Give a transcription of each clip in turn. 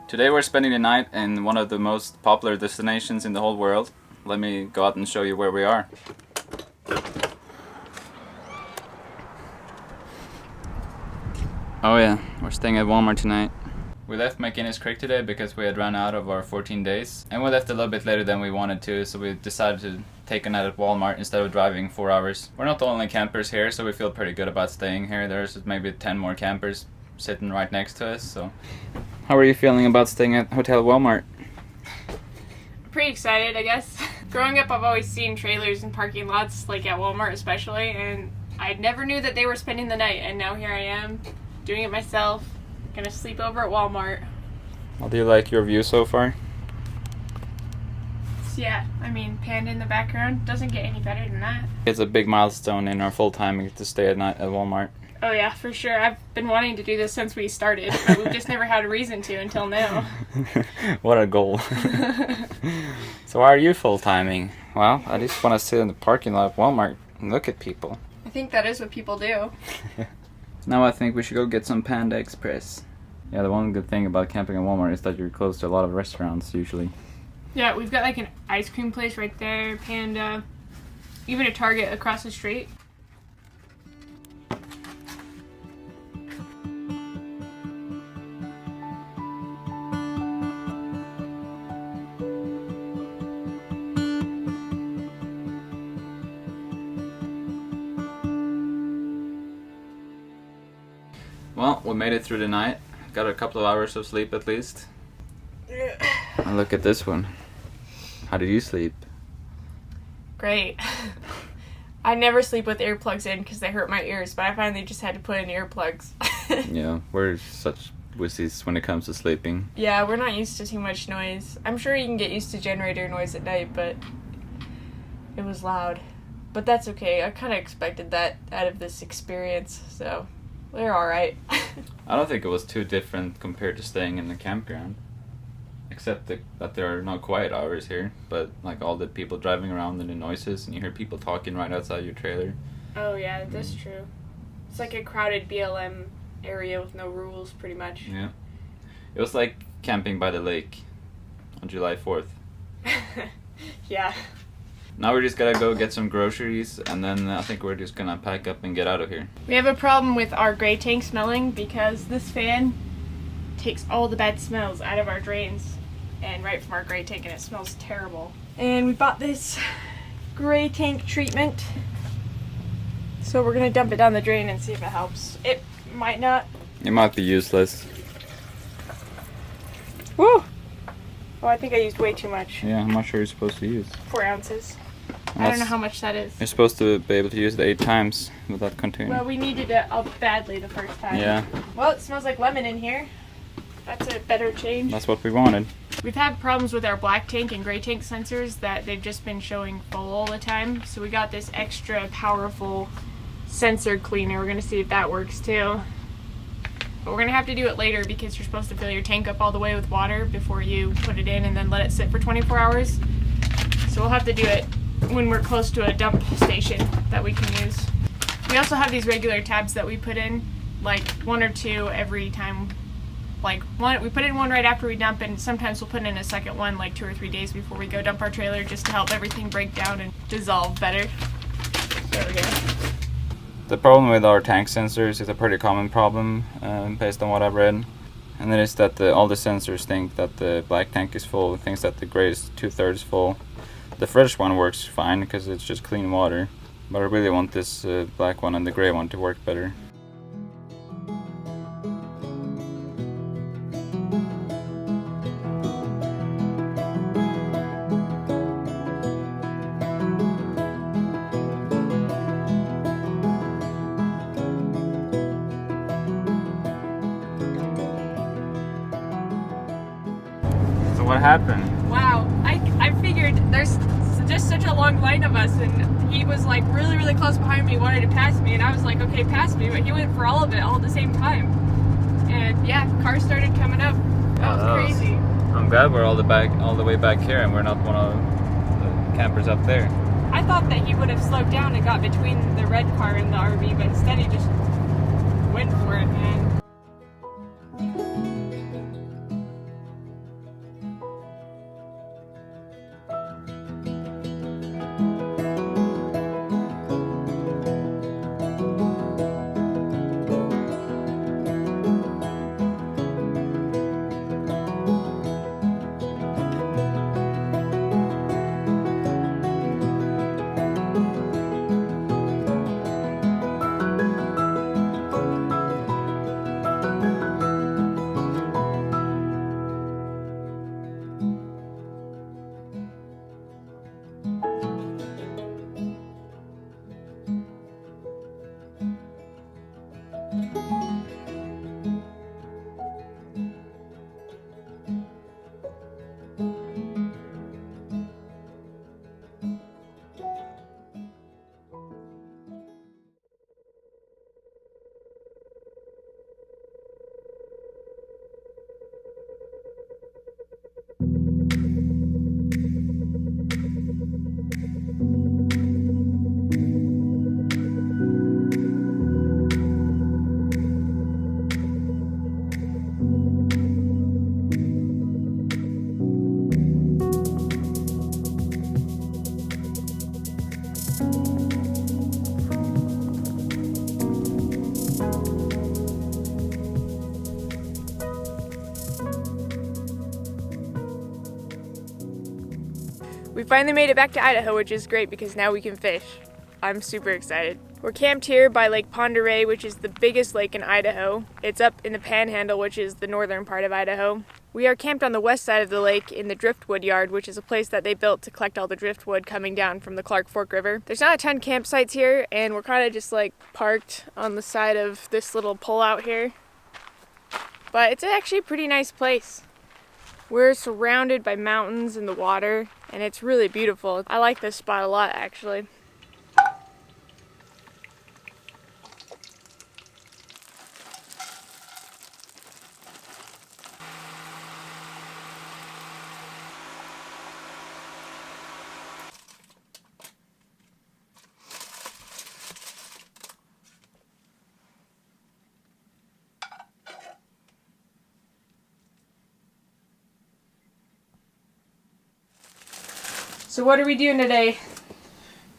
Today we're spending the night in one of the most popular destinations in the whole world. Let me go out and show you where we are. Oh yeah, we're staying at Walmart tonight. We left McGinnis Creek today because we had run out of our 14 days. And we left a little bit later than we wanted to, so we decided to take a night at Walmart instead of driving 4 hours. We're not the only campers here, so we feel pretty good about staying here. There's maybe 10 more campers sitting right next to us, so... How are you feeling about staying at Hotel Walmart? Pretty excited, I guess. Growing up, I've always seen trailers in parking lots, like at Walmart especially, and I never knew that they were spending the night, and now here I am, doing it myself, gonna sleep over at Walmart. Well, do you like your view so far? Yeah, I mean, Panda in the background doesn't get any better than that. It's a big milestone in our full time to stay at night at Walmart. Oh yeah, for sure. I've been wanting to do this since we started, but we've just never had a reason to until now. What a goal. So why are you full-timing? Well, I just want to sit in the parking lot of Walmart and look at people. I think that is what people do. Now I think we should go get some Panda Express. Yeah, the one good thing about camping at Walmart is that you're close to a lot of restaurants usually. Yeah, we've got like an ice cream place right there, Panda, even a Target across the street. Well, we made it through the night. Got a couple of hours of sleep at least. And look at this one. How did you sleep? Great. I never sleep with earplugs in because they hurt my ears, but I finally just had to put in earplugs. Yeah, we're such wussies when it comes to sleeping. Yeah, we're not used to too much noise. I'm sure you can get used to generator noise at night, but it was loud. But that's okay. I kind of expected that out of this experience, so we're alright. I don't think it was too different compared to staying in the campground. Except that there are no quiet hours here, but like all the people driving around and the noises, and you hear people talking right outside your trailer. Oh yeah, that's true. It's like a crowded BLM area with no rules, pretty much. Yeah. It was like camping by the lake on July 4th. Yeah. Now we're just gonna go get some groceries, and then I think we're just gonna pack up and get out of here. We have a problem with our gray tank smelling because this fan takes all the bad smells out of our drains and right from our gray tank, and it smells terrible. And we bought this gray tank treatment, so we're gonna dump it down the drain and see if it helps. It might not. It might be useless. Woo! Oh, I think I used way too much. Yeah, I'm not sure you're supposed to use. 4 ounces. I don't know how much that is. You're supposed to be able to use it 8 times with that container. Well, we needed it up badly the first time. Yeah. Well, it smells like lemon in here. That's a better change. That's what we wanted. We've had problems with our black tank and gray tank sensors that they've just been showing full all the time. So we got this extra powerful sensor cleaner. We're going to see if that works too. But we're going to have to do it later because you're supposed to fill your tank up all the way with water before you put it in and then let it sit for 24 hours. So we'll have to do it when we're close to a dump station that we can use. We also have these regular tabs that we put in, like 1 or 2 every time. Like we put in one right after we dump, and sometimes we'll put in a second one like 2 or 3 days before we go dump our trailer, just to help everything break down and dissolve better. There we go. The problem with our tank sensors is a pretty common problem, based on what I've read. And that is that all the sensors think that the black tank is full, thinks that the gray is 2/3 full. The fresh one works fine because it's just clean water, but I really want this black one and the gray one to work better. What happened? Wow, I figured there's just such a long line of us, and he was like really, really close behind me, wanted to pass me, and I was like, okay, pass me, but he went for all of it all at the same time. And yeah, cars started coming up. That was crazy. I'm glad we're all the way back here, and we're not one of the campers up there. I thought that he would have slowed down and got between the red car and the RV, but instead he just went for it, man. We finally made it back to Idaho, which is great because now we can fish. I'm super excited. We're camped here by Lake Pend Oreille, which is the biggest lake in Idaho. It's up in the Panhandle, which is the northern part of Idaho. We are camped on the west side of the lake in the Driftwood Yard, which is a place that they built to collect all the driftwood coming down from the Clark Fork River. There's not a ton of campsites here, and we're kind of just like parked on the side of this little pullout here. But it's actually a pretty nice place. We're surrounded by mountains and the water, and it's really beautiful. I like this spot a lot, actually. So what are we doing today?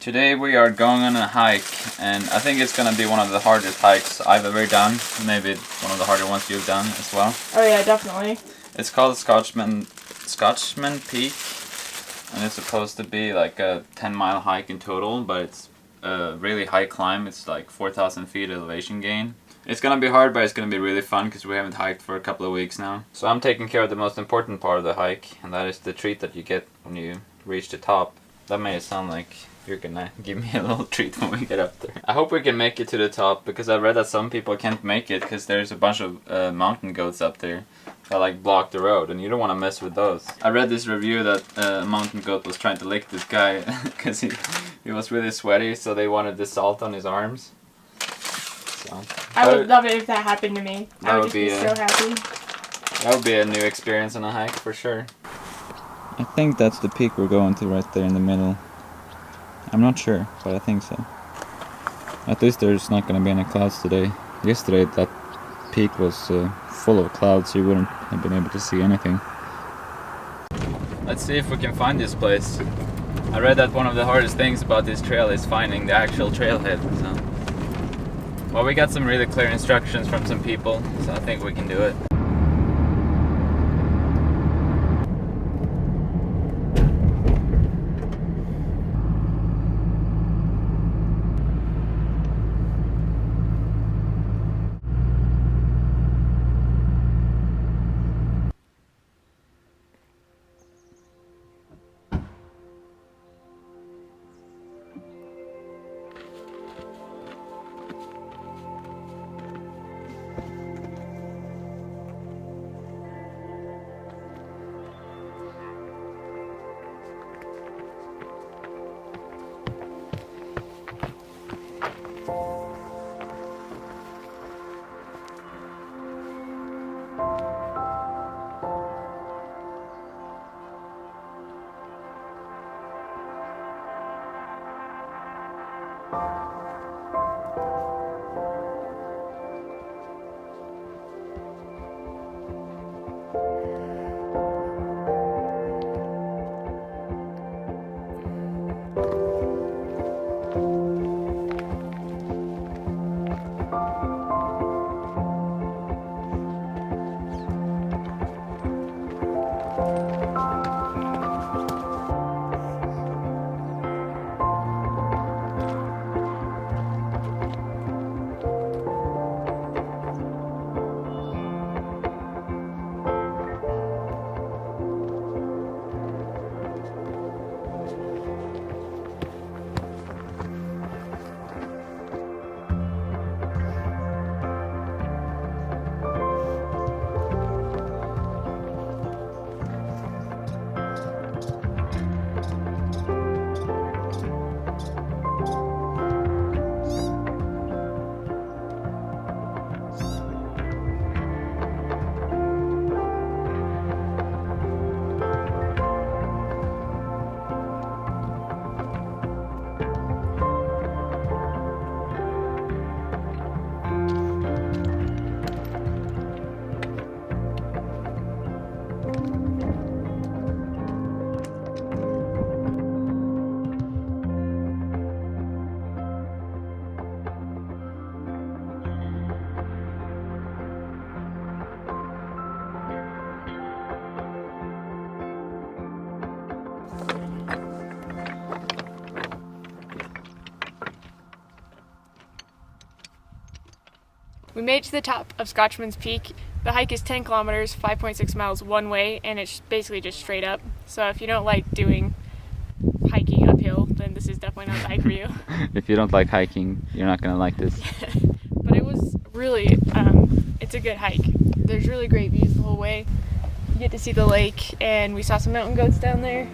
Today we are going on a hike, and I think it's gonna be one of the hardest hikes I've ever done. Maybe one of the harder ones you've done as well. Oh yeah, definitely. It's called Scotchman Peak, and it's supposed to be like a 10-mile hike in total, but it's a really high climb. It's like 4,000 feet elevation gain. It's gonna be hard, but it's gonna be really fun because we haven't hiked for a couple of weeks now. So I'm taking care of the most important part of the hike, and that is the treat that you get when you reach the top. That may sound like you're gonna give me a little treat when we get up there. I hope we can make it to the top, because I read that some people can't make it because there's a bunch of mountain goats up there that like block the road, and you don't want to mess with those. I read this review that a mountain goat was trying to lick this guy because he was really sweaty, so they wanted the salt on his arms. So I would love it if that happened to me. I would just be so happy. That would be a new experience on a hike for sure. I think that's the peak we're going to right there in the middle. I'm not sure, but I think so. At least there's not going to be any clouds today. Yesterday that peak was full of clouds, so you wouldn't have been able to see anything. Let's see if we can find this place. I read that one of the hardest things about this trail is finding the actual trailhead. So. Well, we got some really clear instructions from some people, so I think we can do it. We made it to the top of Scotchman's Peak. The hike is 10 kilometers, 5.6 miles one way, and it's basically just straight up. So if you don't like doing hiking uphill, then this is definitely not the hike for you. If you don't like hiking, you're not gonna like this. But it was really, it's a good hike. There's really great views the whole way. You get to see the lake, and we saw some mountain goats down there.